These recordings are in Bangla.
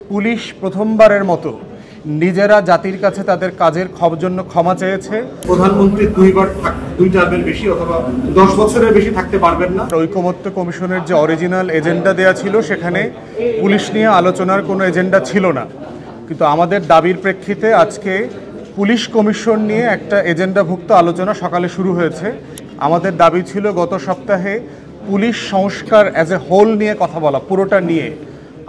পুলিশ প্রথমবারের মতো নিজেরা জাতির কাছে তাদের কাজের জন্য ক্ষমা চেয়েছে। প্রধানমন্ত্রী দুই টার্মের বেশি অথবা 10 বছরের বেশি থাকতে পারবেন না। ঐকমত্য কমিশনের যে অরিজিনাল এজেন্ডা দেয়া ছিল সেখানে পুলিশ নিয়ে আলোচনার কোনো এজেন্ডা ছিল না, কিন্তু আমাদের দাবির প্রেক্ষিতে আজকে পুলিশ কমিশন নিয়ে একটা এজেন্ডাভুক্ত আলোচনা সকালে শুরু হয়েছে। আমাদের দাবি ছিল গত সপ্তাহে পুলিশ সংস্কার অ্যাজ এ হোল নিয়ে কথা বলা, পুরোটা নিয়ে।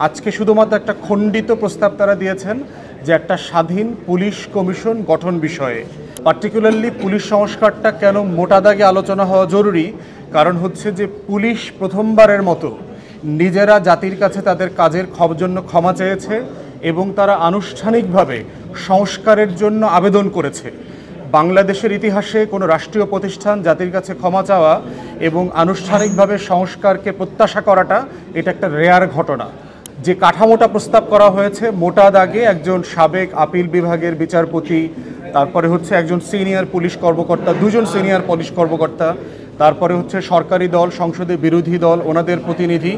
আজকে শুধুমাত্র একটা খণ্ডিত প্রস্তাব তারা দিয়েছেন যে একটা স্বাধীন পুলিশ কমিশন গঠন বিষয়ে। পার্টিকুলারলি পুলিশ সংস্কারটা কেন মোটা দাগে আলোচনা হওয়া জরুরি, কারণ হচ্ছে যে পুলিশ প্রথমবারের মতো নিজেরা জাতির কাছে তাদের কাজের জন্য ক্ষমা চেয়েছে এবং তারা আনুষ্ঠানিকভাবে সংস্কারের জন্য আবেদন করেছে। বাংলাদেশের ইতিহাসে কোনো রাষ্ট্রীয় প্রতিষ্ঠান জাতির কাছে ক্ষমা চাওয়া এবং আনুষ্ঠানিকভাবে সংস্কারকে প্রত্যাশা করাটা এটা একটা রেয়ার ঘটনা। যে কাঠামোটা প্রস্তাব করা হয়েছে মোটা দাগে একজন সাবেক আপিল বিভাগের বিচারপতি, তারপরে হচ্ছে একজন সিনিয়র পুলিশ কর্মকর্তা, দুজন সিনিয়র পুলিশ কর্মকর্তা, তারপরে হচ্ছে সরকারি দল, সংসদে বিরোধী দল, ওনাদের প্রতিনিধি,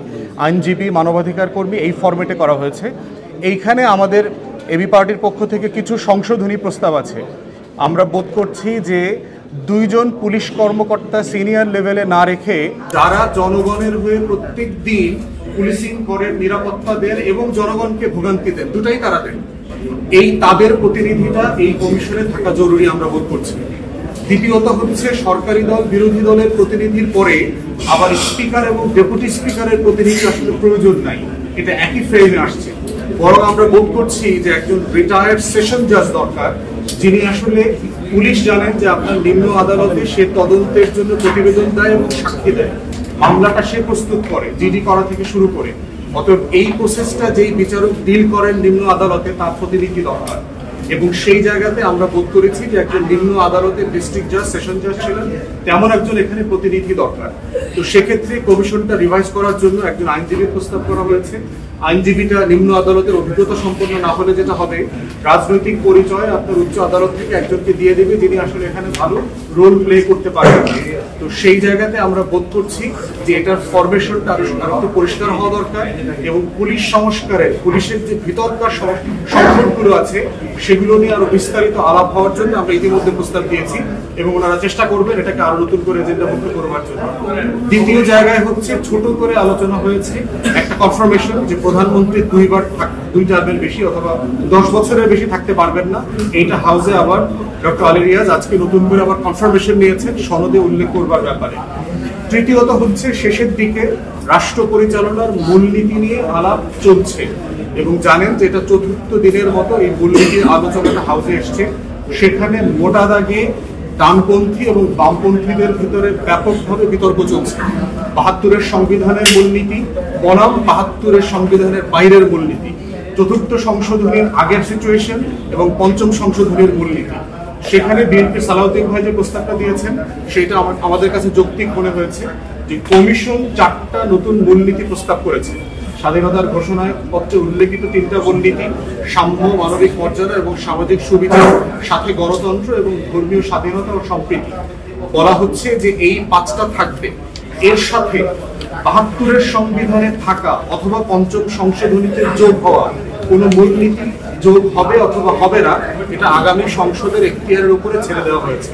আইনজীবী, মানবাধিকার কর্মী, এই ফরম্যাটে করা হয়েছে। এইখানে আমাদের এবি পার্টির পক্ষ থেকে কিছু সংশোধনী প্রস্তাব আছে। আমরা বোধ করছি যে দুইজন পুলিশ কর্মকর্তা সিনিয়র লেভেলে না রেখে যারা জনগণের হয়ে প্রত্যেক দিন পুলিশিং করেন, নিরাপত্তা দেন এবং জনগণকে ভোগান্তি দেন, দুটাই তারা দেন, এই তাদের প্রতিনিধিটা এই কমিশনে থাকা জরুরি আমরা বোধ করছি। দ্বিতীয়ত হচ্ছে সরকারি দল, বিরোধী দলের প্রতিনিধির পরে আবার স্পিকার এবং ডেপুটি স্পিকারের প্রতিনিধি আসলে প্রয়োজন নাই, এটা একই ফ্রেমে আসছে। বরং আমরা বোধ করছি যে একজন রিটায়ার্ড সেশন জাজ দরকার, যিনি আসলে পুলিশ জানেন যে আপনার নিম্ন আদালতে সে তদন্তের জন্য প্রতিবেদন দেয় এবং সাক্ষী দেয়, মামলাটা সে প্রস্তুত করে, জিডি করা থেকে শুরু করে। অতএব এই প্রসেসটা যেই বিচারক ডিল করেন নিম্ন আদালতে তার প্রতিনিধি দরকার, এবং সেই জায়গাতে আমরা বোধ করেছি যে একজন নিম্ন আদালতের ডিস্ট্রিক্ট জাজ, সেশন জাজ ছিলেন, তেমন একজন এখানে প্রতিনিধি দরকার। তো সেক্ষেত্রে কমিশনটা রিভাইজ করার জন্য একজন আইনজীবীর প্রস্তাব করা হয়েছে। আইনজীবীটা নিম্ন আদালতের অভিজ্ঞতা সম্পন্ন না হলে যেটা হবে, রাজনৈতিক পরিচয় আপনার উচ্চ আদালত থেকে একজনকে দিয়ে দেবে যিনি আসলে এখানে ভালো রোল প্লে করতে পারবেন। তো সেই জায়গাতে আমরা বোধ করছি যে এটার ফরমেশনটা আরো একটু পরিষ্কার হওয়া দরকার, এবং পুলিশ সংস্কারের পুলিশের যে ভিতরকার সংকটগুলো আছে সেগুলো নিয়ে আরো বিস্তারিত আলাপ হওয়ার জন্য আমরা ইতিমধ্যে প্রস্তাব দিয়েছি, এবং ওনারা চেষ্টা করবেন এটাকে আরো নতুন করে এজেন্ডাভুক্ত করবার জন্য। দ্বিতীয় জায়গায় হচ্ছে ছোট করে আলোচনা হয়েছে একটা কনফার্মেশন যে প্রধানমন্ত্রী দুই টার্মের বেশি অথবা 10 বছরের বেশি থাকতে পারবেন না। এইটা হাউসে আবার ডক্টর আলী রিয়াজ আজকে নতুন করে আবার কনফার্মেশন নিয়েছেন সনদে উল্লেখ করবার ব্যাপারে। তৃতীয়ত হচ্ছে শেষের দিকে রাষ্ট্র পরিচালনার মূলনীতি নিয়ে আলাপ চলছে, এবং জানেন যে এটা চতুর্থ দিনের মতো এই মূলনীতির আলোচনাটা হাউসে এসছে। সেখানে মোটা দাগে ডানপন্থী এবং বামপন্থীদের ভিতরে ব্যাপকভাবে বিতর্ক চলছে। ৭২-এর সংবিধানের মূলনীতি বনাম ৭২-এর সংবিধানের বাইরের মূলনীতি, চতুর্থ সংশোধনীর আগের সিচুয়েশন এবং পঞ্চম সংশোধনীর মূলনীতি। সেখানে বিএনপি সালাউদ্দিন ভাই যে প্রস্তাবটা দিয়েছেন সেটা আমাদের কাছে যৌক্তিক মনে হয়েছে যে কমিশন 4টা নতুন মূলনীতি প্রস্তাব করেছে। স্বাধীনতার ঘোষণায় পত্রে উল্লেখিত 3টা মূলনীতি, সাম্য, মানবিক মর্যাদা এবং সামাজিক সুবিধা, সাথে গণতন্ত্র এবং ধর্মীয় স্বাধীনতা ও সম্প্রীতি। বলা হচ্ছে যে এই 5টা থাকবে। এর সাথে ৭২-এর সংবিধানে থাকা অথবা পঞ্চম সংশোধনীতে যোগ হওয়া কোনো মূলনীতি যোগ হবে অথবা হবে না, এটা আগামী সংসদের এখতিয়ারের উপরে ছেড়ে দেওয়া হয়েছে।